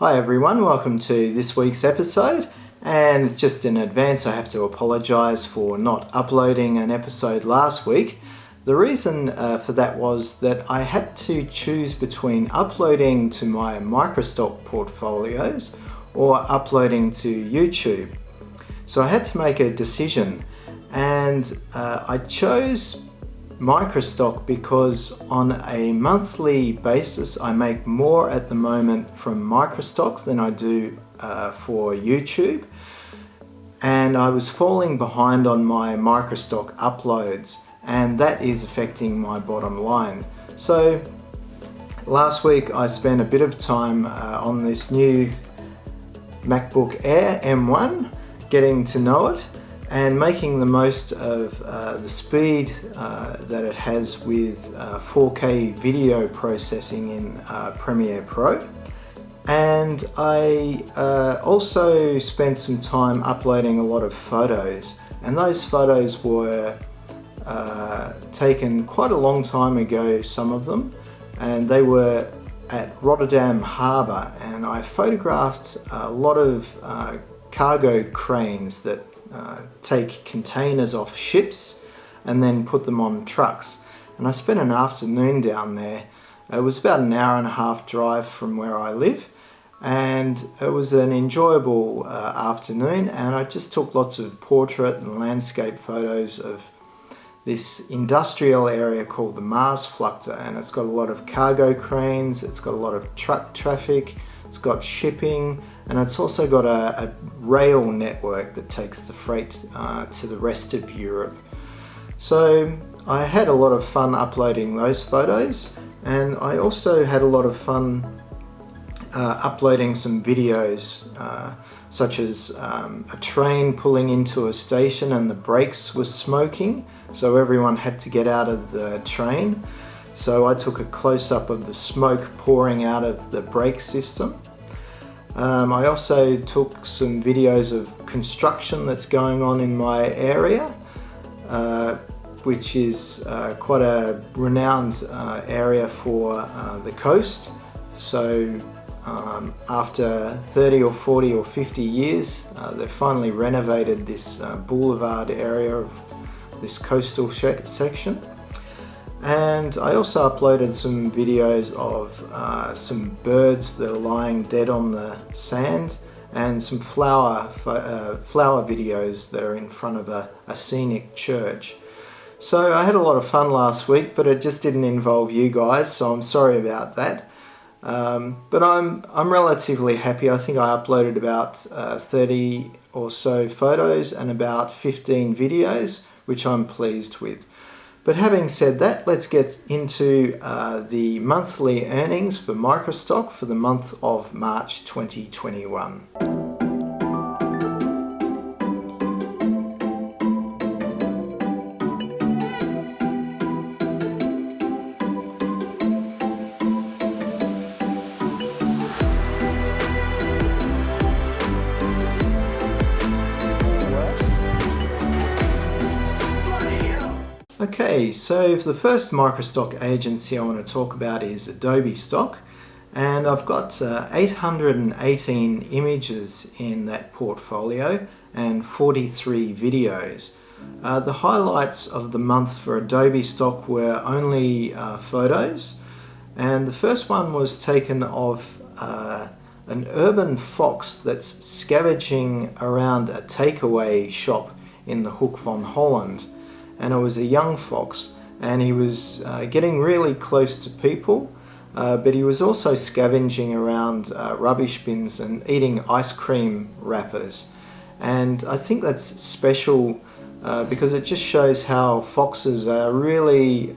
Hi everyone, welcome to this week's episode, and just in advance I have to apologise for not uploading an episode last week. The reason for that was that I had to choose between uploading to my Microstock portfolios or uploading to YouTube. So I had to make a decision, and I chose Microstock because on a monthly basis I make more at the moment from Microstock than I do for YouTube, and I was falling behind on my Microstock uploads, and that is affecting my bottom line. So last week I spent a bit of time on this new MacBook Air M1, getting to know it and making the most of the speed that it has with 4K video processing in Premiere Pro. And I also spent some time uploading a lot of photos, and those photos were taken quite a long time ago, some of them, and they were at Rotterdam Harbour, and I photographed a lot of cargo cranes that take containers off ships and then put them on trucks. And I spent an afternoon down there. It was about an hour and a half drive from where I live, and it was an enjoyable afternoon, and I just took lots of portrait and landscape photos of this industrial area called the Maasvlakte, and it's got a lot of cargo cranes, it's got a lot of truck traffic, it's got shipping, and it's also got a rail network that takes the freight to the rest of Europe. So I had a lot of fun uploading those photos, and I also had a lot of fun uploading some videos, such as a train pulling into a station and the brakes were smoking, so everyone had to get out of the train. So I took a close-up of the smoke pouring out of the brake system. I also took some videos of construction that's going on in my area, which is quite a renowned area for the coast. So after 30 or 40 or 50 years, they've finally renovated this boulevard area of this coastal section. And I also uploaded some videos of some birds that are lying dead on the sand, and some flower videos that are in front of a scenic church. So I had a lot of fun last week, but it just didn't involve you guys, so I'm sorry about that. But I'm relatively happy. I think I uploaded about 30 or so photos and about 15 videos, which I'm pleased with. But having said that, let's get into the monthly earnings for Microstock for the month of March 2021. Okay, so the first Microstock agency I want to talk about is Adobe Stock, and I've got 818 images in that portfolio and 43 videos. The highlights of the month for Adobe Stock were only photos, and the first one was taken of an urban fox that's scavenging around a takeaway shop in the Hoek van Holland. And it was a young fox, and he was getting really close to people, but he was also scavenging around rubbish bins and eating ice cream wrappers. And I think that's special because it just shows how foxes are really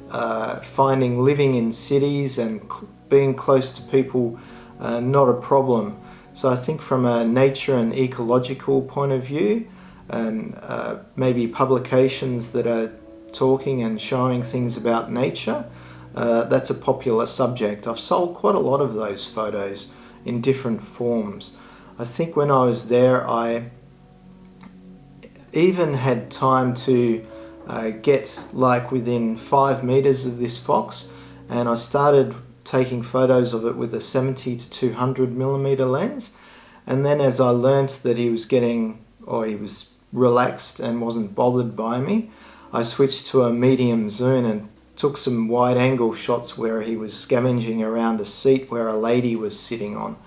finding living in cities and being close to people not a problem. So I think from a nature and ecological point of view, and maybe publications that are talking and showing things about nature, that's a popular subject. I've sold quite a lot of those photos in different forms. I think when I was there I even had time to get like within 5 meters of this fox, and I started taking photos of it with a 70 to 200 millimeter lens. And then as I learnt that he was relaxed and wasn't bothered by me, I switched to a medium zoom and took some wide angle shots where he was scavenging around a seat where a lady was sitting on.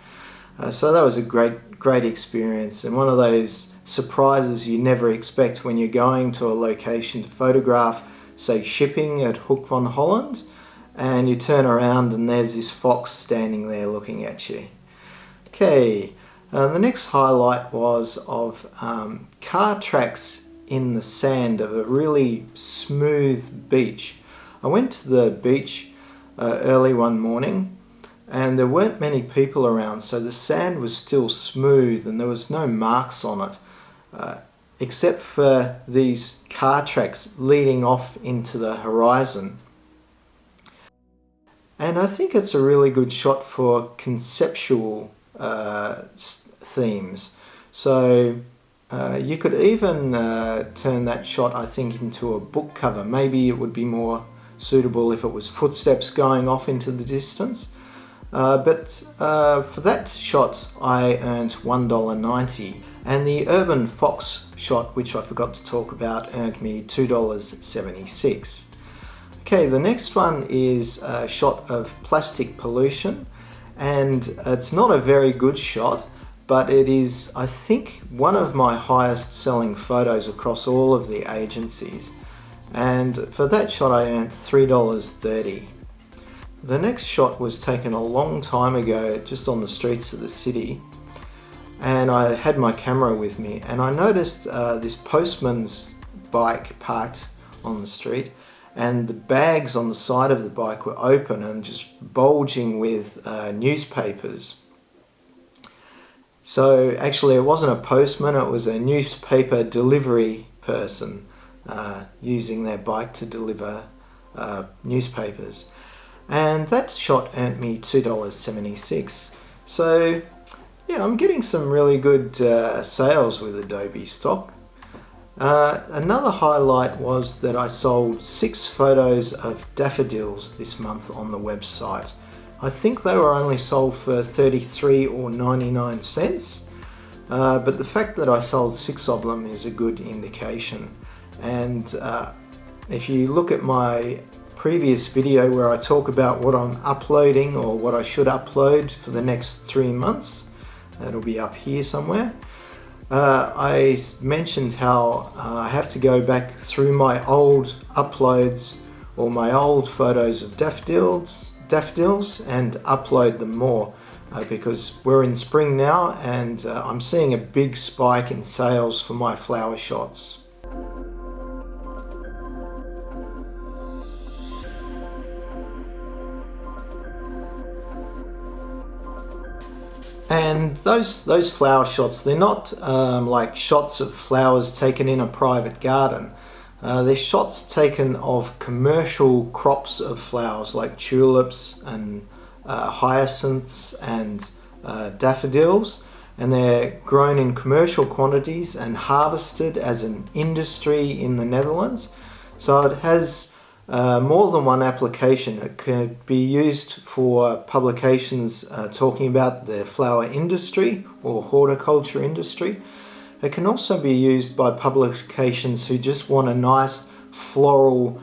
So that was a great experience, and one of those surprises you never expect when you're going to a location to photograph, say shipping at Hoek van Holland, and you turn around and there's this fox standing there looking at you. Okay, the next highlight was of car tracks in the sand of a really smooth beach. I went to the beach early one morning and there weren't many people around, so the sand was still smooth and there was no marks on it, except for these car tracks leading off into the horizon. And I think it's a really good shot for conceptual themes. So you could even turn that shot, I think, into a book cover. Maybe it would be more suitable if it was footsteps going off into the distance. But for that shot I earned $1.90, and the urban fox shot, which I forgot to talk about, earned me $2.76. Okay, the next one is a shot of plastic pollution, and it's not a very good shot, but it is, I think, one of my highest selling photos across all of the agencies. And for that shot I earned $3.30. The next shot was taken a long time ago just on the streets of the city, and I had my camera with me, and I noticed this postman's bike parked on the street, and the bags on the side of the bike were open and just bulging with newspapers. So actually it wasn't a postman, it was a newspaper delivery person using their bike to deliver newspapers. And that shot earned me $2.76. So yeah, I'm getting some really good sales with Adobe Stock. Another highlight was that I sold 6 photos of daffodils this month on the website. I think they were only sold for 33 or 99 cents, but the fact that I sold 6 of them is a good indication. And if you look at my previous video where I talk about what I'm uploading or what I should upload for the next 3 months, that'll be up here somewhere. I mentioned how I have to go back through my old uploads or my old photos of daffodils and upload them more because we're in spring now, and I'm seeing a big spike in sales for my flower shots. And those flower shots, they're not like shots of flowers taken in a private garden. They're shots taken of commercial crops of flowers like tulips and hyacinths and daffodils, and they're grown in commercial quantities and harvested as an industry in the Netherlands. So it has more than one application. It could be used for publications talking about the flower industry or horticulture industry. It can also be used by publications who just want a nice floral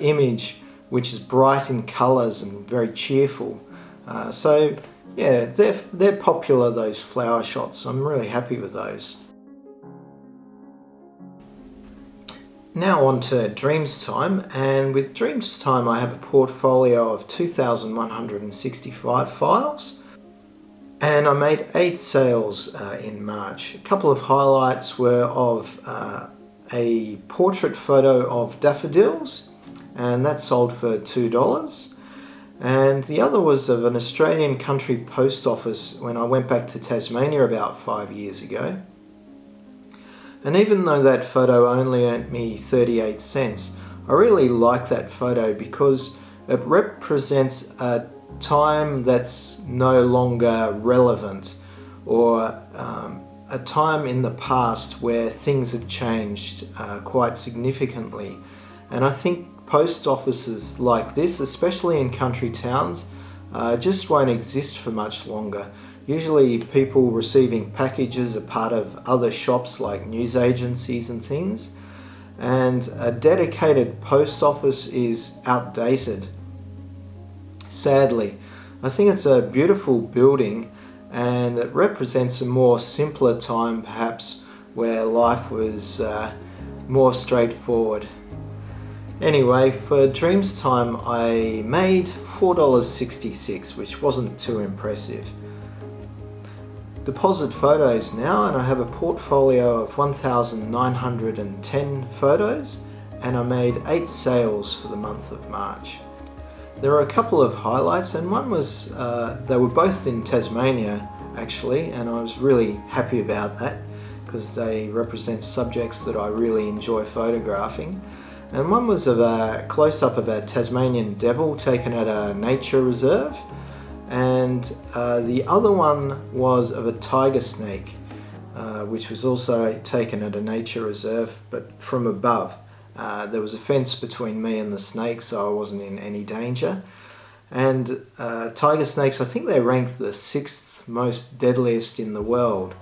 image which is bright in colours and very cheerful. So yeah, they're popular, those flower shots. I'm really happy with those. Now on to Dreams Time, and with Dreams Time I have a portfolio of 2,165 files, and I made 8 sales in March. A couple of highlights were of a portrait photo of daffodils, and that sold for $2, and the other was of an Australian country post office when I went back to Tasmania about 5 years ago. And even though that photo only earned me 38 cents, I really like that photo because it represents a time that's no longer relevant, or a time in the past where things have changed quite significantly. And I think post offices like this, especially in country towns, just won't exist for much longer. Usually people receiving packages are part of other shops like news agencies and things, and a dedicated post office is outdated. Sadly, I think it's a beautiful building and it represents a more simpler time perhaps, where life was more straightforward. Anyway, for Dreams Time I made $4.66, which wasn't too impressive. Deposit photos now, and I have a portfolio of 1,910 photos, and I made 8 sales for the month of March. There are a couple of highlights, and one was, they were both in Tasmania actually, and I was really happy about that because they represent subjects that I really enjoy photographing. And one was of a close-up of a Tasmanian devil taken at a nature reserve, and the other one was of a tiger snake, which was also taken at a nature reserve, but from above. There was a fence between me and the snake, so I wasn't in any danger. And tiger snakes, I think they rank the 6th most deadliest in the world.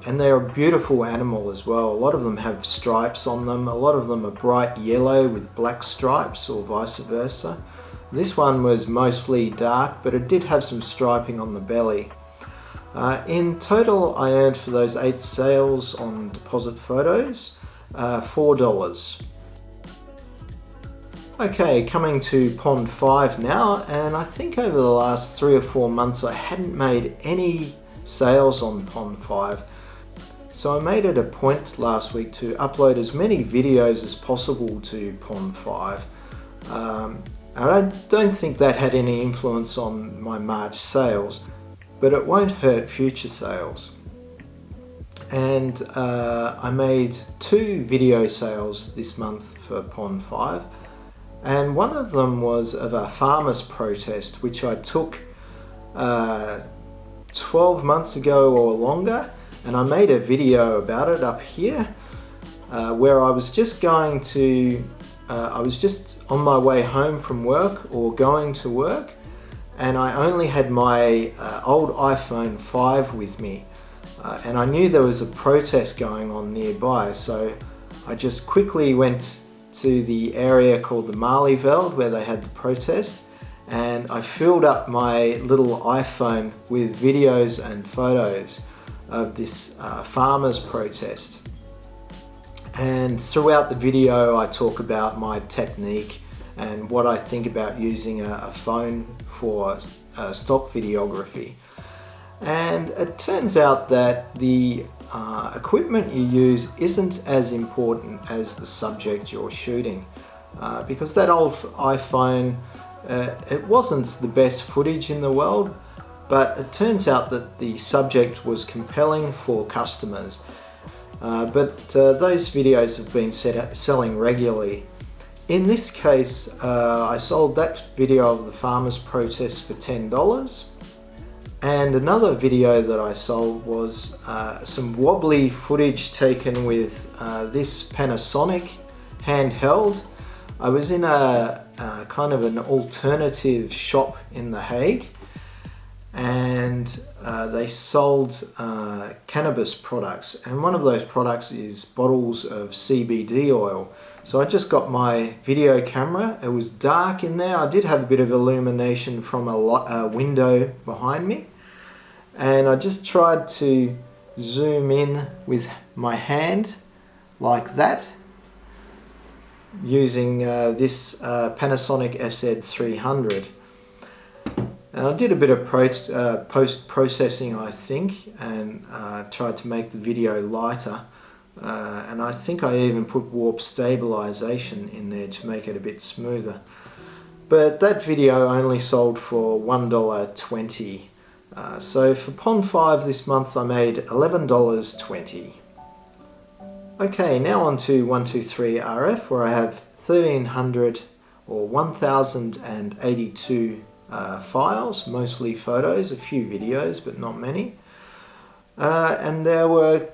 And they're a beautiful animal as well. A lot of them have stripes on them. A lot of them are bright yellow with black stripes, or vice versa. This one was mostly dark, but it did have some striping on the belly. In total, I earned for those 8 sales on deposit photos $4. Okay, coming to Pond 5 now, and I think over the last 3 or 4 months I hadn't made any sales on Pond 5. So I made it a point last week to upload as many videos as possible to Pond 5. I don't think that had any influence on my March sales, but it won't hurt future sales. And I made 2 video sales this month for Pond 5, and one of them was of a farmers' protest which I took 12 months ago or longer, and I made a video about it up here where I was just going to I was just on my way home from work or going to work, and I only had my old iPhone 5 with me, and I knew there was a protest going on nearby, so I just quickly went to the area called the Marleyveld where they had the protest, and I filled up my little iPhone with videos and photos of this farmers protest. And throughout the video I talk about my technique and what I think about using a phone for stock videography. And it turns out that the equipment you use isn't as important as the subject you're shooting, because that old iPhone, it wasn't the best footage in the world, but it turns out that the subject was compelling for customers. But those videos have been selling regularly. In this case, I sold that video of the farmers' protest for $10. And another video that I sold was some wobbly footage taken with this Panasonic handheld. I was in a kind of an alternative shop in The Hague, and they sold cannabis products, and one of those products is bottles of CBD oil. So I just got my video camera. It was dark in there. I did have a bit of illumination from a window behind me, and I just tried to zoom in with my hand like that using this Panasonic SZ300. And I did a bit of post-processing, I think, and tried to make the video lighter. And I think I even put warp stabilization in there to make it a bit smoother. But that video only sold for $1.20. So for Pond 5 this month I made $11.20. Okay, now on to 123RF, where I have 1,300 or 1,082 files, mostly photos, a few videos but not many. And there were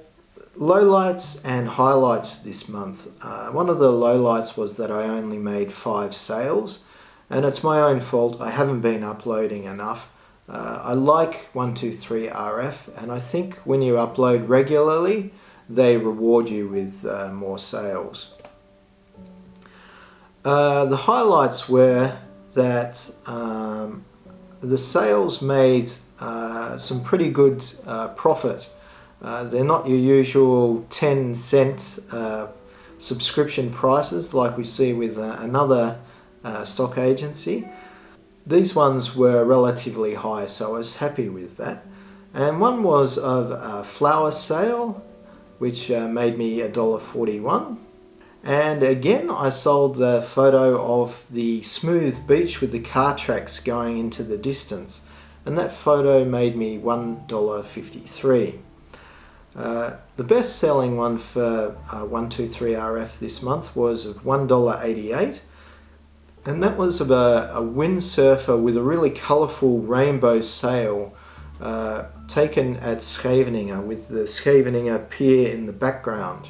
lowlights and highlights this month. One of the lowlights was that I only made 5 sales, and it's my own fault. I haven't been uploading enough. I like 123RF, and I think when you upload regularly, they reward you with more sales. The highlights were that the sales made some pretty good profit. They're not your usual 10-cent subscription prices like we see with another stock agency. These ones were relatively high, so I was happy with that. And one was of a flower sale, which made me $1.41. And again, I sold the photo of the smooth beach with the car tracks going into the distance, and that photo made me $1.53. The best selling one for 123RF this month was of $1.88, and that was of a windsurfer with a really colourful rainbow sail taken at Scheveningen, with the Scheveningen pier in the background.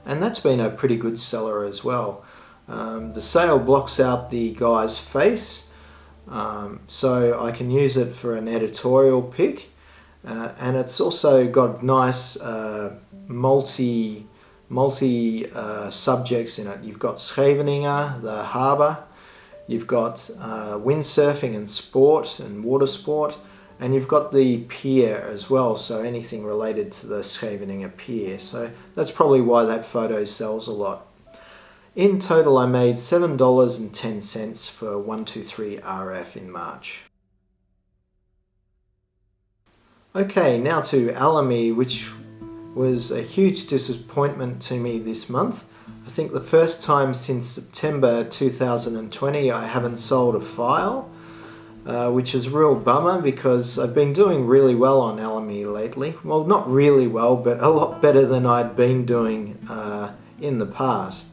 And that's been a pretty good seller as well. The sail blocks out the guy's face, so I can use it for an editorial pic. And it's also got nice multi subjects in it. You've got Scheveningen, the harbour, you've got windsurfing and sport and water sport, and you've got the pier as well, so anything related to the Scheveningen pier. So that's probably why that photo sells a lot. In total, I made $7.10 for 123RF in March. Okay, now to Alamy, which was a huge disappointment to me this month. I think the first time since September 2020 I haven't sold a file, which is a real bummer because I've been doing really well on Alamy lately. Well, not really well, but a lot better than I'd been doing in the past.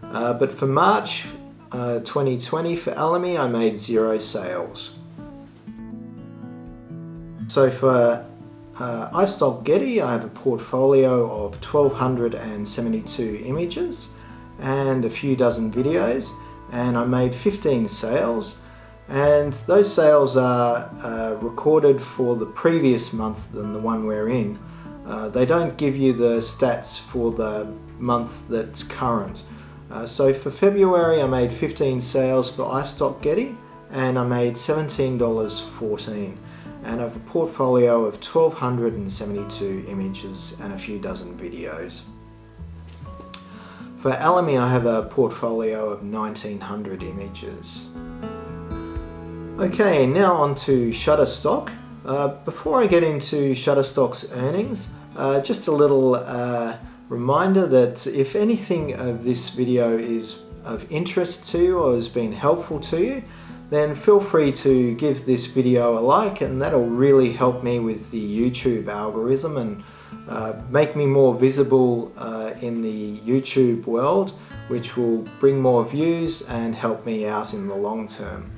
But for March 2020 for Alamy, I made 0 sales. So for iStock Getty, I have a portfolio of 1,272 images and a few dozen videos, and I made 15 sales, and those sales are recorded for the previous month than the one we're in. They don't give you the stats for the month that's current. So for February I made 15 sales for iStock Getty, and I made $17.14. And I have a portfolio of 1,272 images and a few dozen videos. For Alamy, I have a portfolio of 1,900 images. Okay, now on to Shutterstock. Before I get into Shutterstock's earnings, just a little reminder that if anything of this video is of interest to you or has been helpful to you, then feel free to give this video a like, and that'll really help me with the YouTube algorithm and make me more visible in the YouTube world, which will bring more views and help me out in the long term.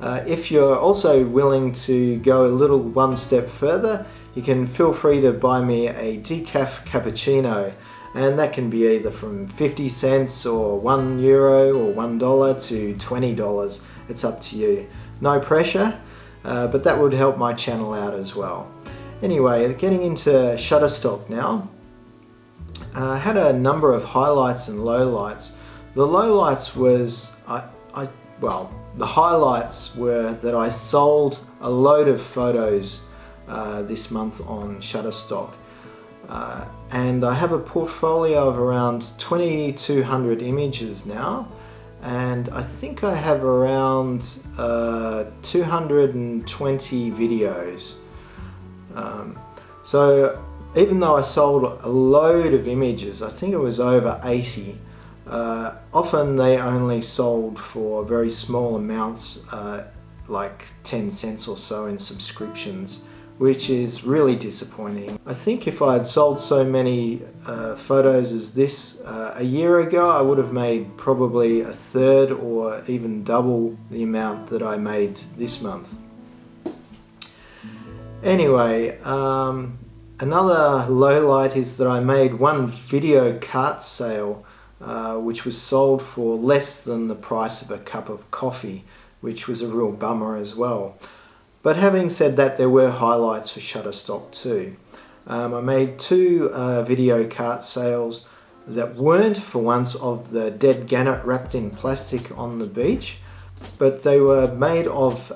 If you're also willing to go a little one step further, you can feel free to buy me a decaf cappuccino, and that can be either from 50 cents or €1 or $1 to $20. It's up to you. No pressure, but that would help my channel out as well. Anyway, getting into Shutterstock now. I had a number of highlights and lowlights. The lowlights was, the highlights were that I sold a load of photos this month on Shutterstock. And I have a portfolio of around 2,200 images now, and I think I have around 220 videos. So even though I sold a load of images, I think it was over 80, often they only sold for very small amounts, like 10 cents or so in subscriptions, which is really disappointing. I think if I had sold so many photos as this a year ago, I would have made probably a third or even double the amount that I made this month. Anyway, Another lowlight is that I made one video cart sale which was sold for less than the price of a cup of coffee, which was a real bummer as well. But having said that, there were highlights for Shutterstock too. I made two video cart sales that weren't for once of the dead gannet wrapped in plastic on the beach, but they were made of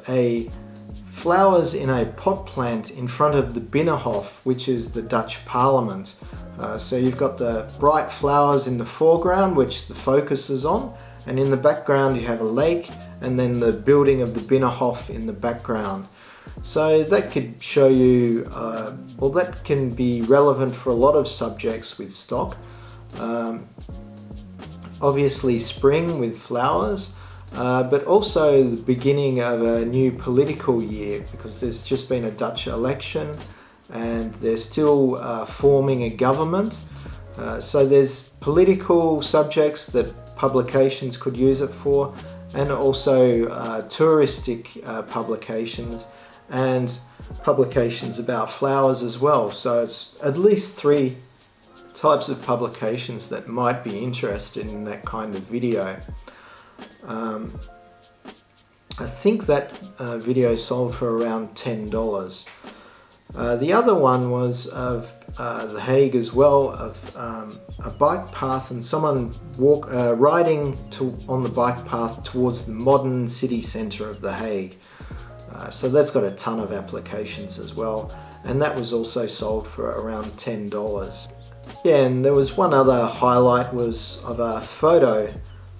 flowers in a pot plant in front of the Binnenhof, which is the Dutch Parliament. So you've got the bright flowers in the foreground, which the focus is on, and in the background you have a lake, and then the building of the Binnenhof in the background. So that could show you, well, that can be relevant for a lot of subjects with stock. Obviously spring with flowers, but also the beginning of a new political year, because there's just been a Dutch election and they're still forming a government. So there's political subjects that publications could use it for, and also touristic publications and publications about flowers as well. So it's at least 3 types of publications that might be interested in that kind of video. I think that video sold for around $10. The other one was of The Hague as well, of a bike path and someone riding on the bike path towards the modern city centre of The Hague. So that's got a ton of applications as well, and that was also sold for around $10. Yeah, and there was one other highlight, was of a photo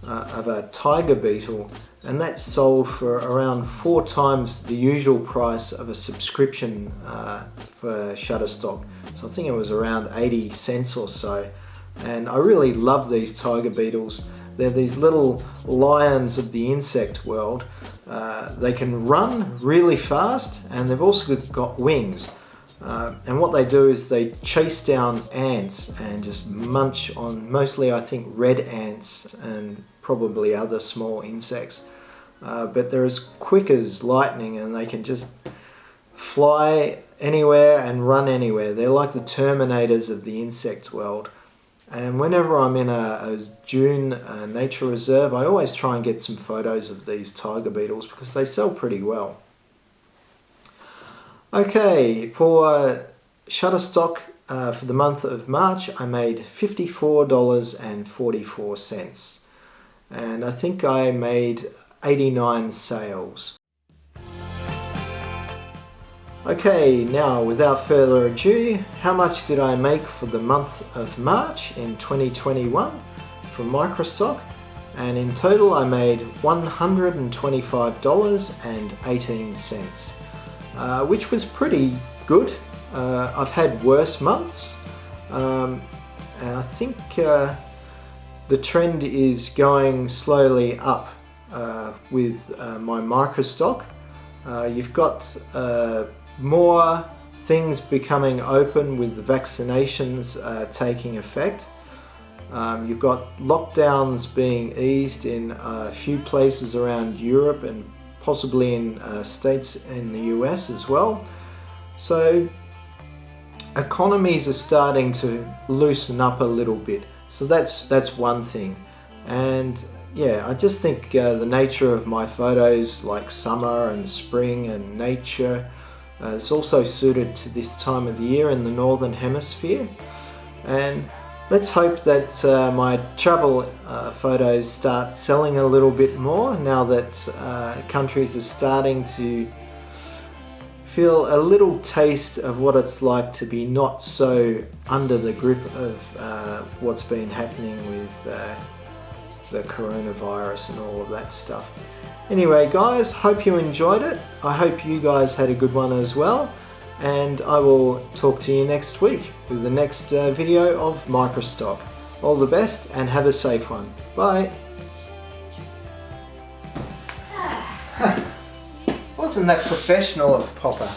of a tiger beetle, and that sold for around 4 times the usual price of a subscription for Shutterstock. So I think it was around 80 cents or so. And I really love these tiger beetles. They're these little lions of the insect world. They can run really fast, and they've also got wings. And what they do is they chase down ants and just munch on, mostly I think red ants and probably other small insects. But they're as quick as lightning, and they can just fly anywhere and run anywhere. They're like the Terminators of the insect world. And whenever I'm in a June nature reserve, I always try and get some photos of these tiger beetles because they sell pretty well. Okay, for Shutterstock for the month of March, I made $54.44. And I think I made 89 sales. Okay, now without further ado, how much did I make for the month of March in 2021 from Microstock? And in total I made $125.18, which was pretty good. I've had worse months, and I think the trend is going slowly up with my Microstock. You've got more things becoming open with the vaccinations taking effect. You've got lockdowns being eased in a few places around Europe and possibly in states in the US as well. So economies are starting to loosen up a little bit. So that's one thing. And yeah, I just think the nature of my photos, like summer and spring and nature, is also suited to this time of the year in the Northern Hemisphere. And let's hope that my travel photos start selling a little bit more now that countries are starting to feel a little taste of what it's like to be not so under the grip of what's been happening with the coronavirus and all of that stuff. Anyway guys, hope you enjoyed it. I hope you guys had a good one as well, and I will talk to you next week with the next video of Microstock. All the best and have a safe one. Bye. Wasn't that professional of Popper?